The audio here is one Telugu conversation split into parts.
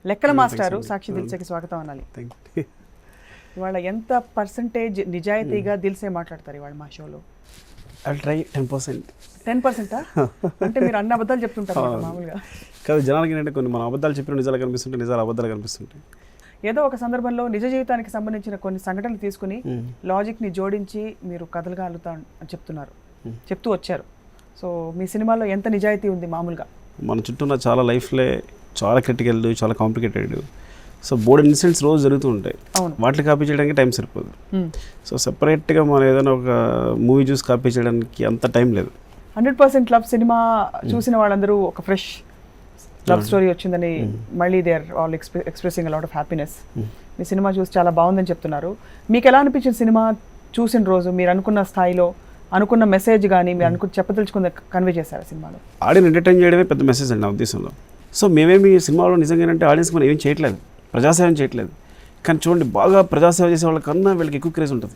లెక్కల మాస్టారు సాక్షి దిల్సేకి స్వాగతం అనాలి. ఇవాళ ఎంత పర్సంటేజ్ నిజాయితీగా దిల్సే మాట్లాడతారు ఇవాళ మా షోలో? I try 10%. 10%? అంటే మీరు అన్ని అబద్ధాలు చెప్తుంటారు మామూలుగా. కాదు, జనాలకి ఏంటంటే కొన్ని మన అబద్ధాలు చెప్పిన నిజాలు కనిపిస్తుంటాయి, నిజాలు అబద్ధాలు కనిపిస్తుంటాయి. ఏదో ఒక సందర్భంలో నిజ జీవితానికి సంబంధించిన కొన్ని సంఘటనలు తీసుకుని లాజిక్ని జోడించి మీరు కథలుగా అల్లుతా అని చెప్తూ వచ్చారు. సో మీ సినిమాలో ఎంత నిజాయితీ ఉంది మామూలుగా? మన చుట్టూ ఉన్న చాలా లైఫ్లే చాలా క్రిటికల్, చాలా కాంప్లికేటెడ్. సో బోర్డు ఇన్సిడెంట్స్ రోజు జరుగుతూ ఉంటాయి. వాటిని కాపీ చేయడానికి టైం సరిపోదు. సో సెపరేట్గా మనం ఏదైనా ఒక మూవీ చూసి కాపీ చేయడానికి అంత టైం లేదు. 100% లవ్ సినిమా చూసిన వాళ్ళందరూ ఒక ఫ్రెష్ లవ్ స్టోరీ వచ్చిందని మళ్ళీ they are all expressing lot of happiness. మీ సినిమా చూసి చాలా బాగుందని చెప్తున్నారు. మీకు ఎలా అనిపించిన సినిమా చూసిన రోజు? మీరు అనుకున్న స్థాయిలో అనుకున్న మెసేజ్ కానీ మీరు అనుకుని చెప్పదలుచుకున్న కన్వే చేశారు సినిమాలో? ఆడియన్స్ ఎంటర్టైన్ చేయడమే పెద్ద మెసేజ్ అండి నా ఉద్దేశంలో. సో మేమేమి సినిమాలో నిజంగా ఏంటంటే ఆడియన్స్కి మనం ఏం చేయట్లేదు, ప్రజాసేవం చేయట్లేదు. కానీ చూడండి, బాగా ప్రజాసేవ చేసే వాళ్ళకన్నా వీళ్ళకి ఎక్కువ క్రేజ్ ఉంటుంది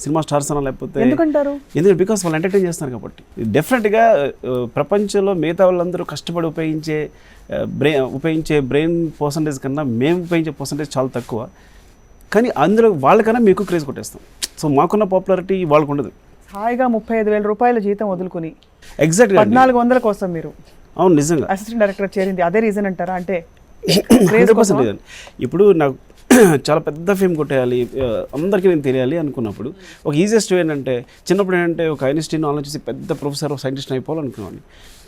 సినిమా స్టార్స్ అన్నా లేకపోతే. ఎందుకంటారు? ఎందుకంటే బికాస్ వాళ్ళు ఎంటర్టైన్ చేస్తున్నారు కాబట్టి. డెఫినెట్గా ప్రపంచంలో మిగతా వాళ్ళందరూ కష్టపడి ఉపయోగించే బ్రెయిన్ పర్సంటేజ్ కన్నా మేము ఉపయోగించే పర్సంటేజ్ చాలా తక్కువ. కానీ అందులో వాళ్ళకన్నా మేము ఎక్కువ క్రేజ్ కొట్టేస్తాం. సో మాకున్న పాపులారిటీ వాళ్ళకు ఉండదు. హాయిగా 35,000 రూపాయల జీతం వదులుకుని ఎగ్జాక్ట్గా 1400 కోసం మీరు అవును నిజంగా అసిస్టెంట్ డైరెక్టర్ చేరింది అదే రీజన్ అంటారా? అంటే 100% లేదండి. ఇప్పుడు నాకు చాలా పెద్ద ఫేమ్ కొట్టేయాలి, అందరికీ నేను తెలియాలి అనుకున్నప్పుడు ఒక ఈజియెస్ట్ వే ఏంటంటే, చిన్నప్పుడు ఏంటంటే ఒక ఐన్స్టీన్ ఆలోచించి పెద్ద ప్రొఫెసర్ సైంటిస్ట్ అయిపోవాలనుకున్నాను.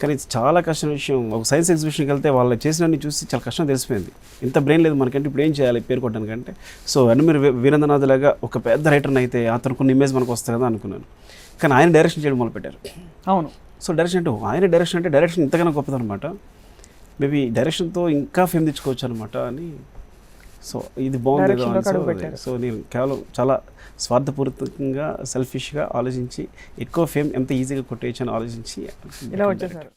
కానీ చాలా కష్టమైన విషయం. ఒక సైన్స్ ఎగ్జిబిషన్కి వెళ్తే వాళ్ళు చేసినవన్నీ చూసి చాలా కష్టం తెలిసిపోయింది. ఇంత బ్రెయిన్ లేదు మనకంటే, ఇప్పుడు ఏం చేయాలి పేరు కొట్టడానికంటే. సో మీరు వీరేంద్రనాథ్ లాగా ఒక పెద్ద రైటర్ని అయితే అతను కొన్ని ఇమేజ్ మనకు వస్తుంది కదా అనుకున్నాను. కానీ ఆయన డైరెక్షన్ చేయడం మొదలుపెట్టారు. అవును. సో డైరెక్షన్ అంటే ఆయన డైరెక్షన్ ఇంతకన్నా గొప్పదనమాట. మేబీ డైరెక్షన్తో ఇంకా ఫేమ్ తెచ్చుకోవచ్చు అనమాట అని. సో ఇది బాగుంది. సో నేను కేవలం చాలా స్వార్థపూరితంగా సెల్ఫిష్గా ఆలోచించి ఎక్కువ ఫేమ్ ఎంత ఈజీగా కొట్టేయచ్చు అని ఆలోచించి ఇలా వచ్చేసారు.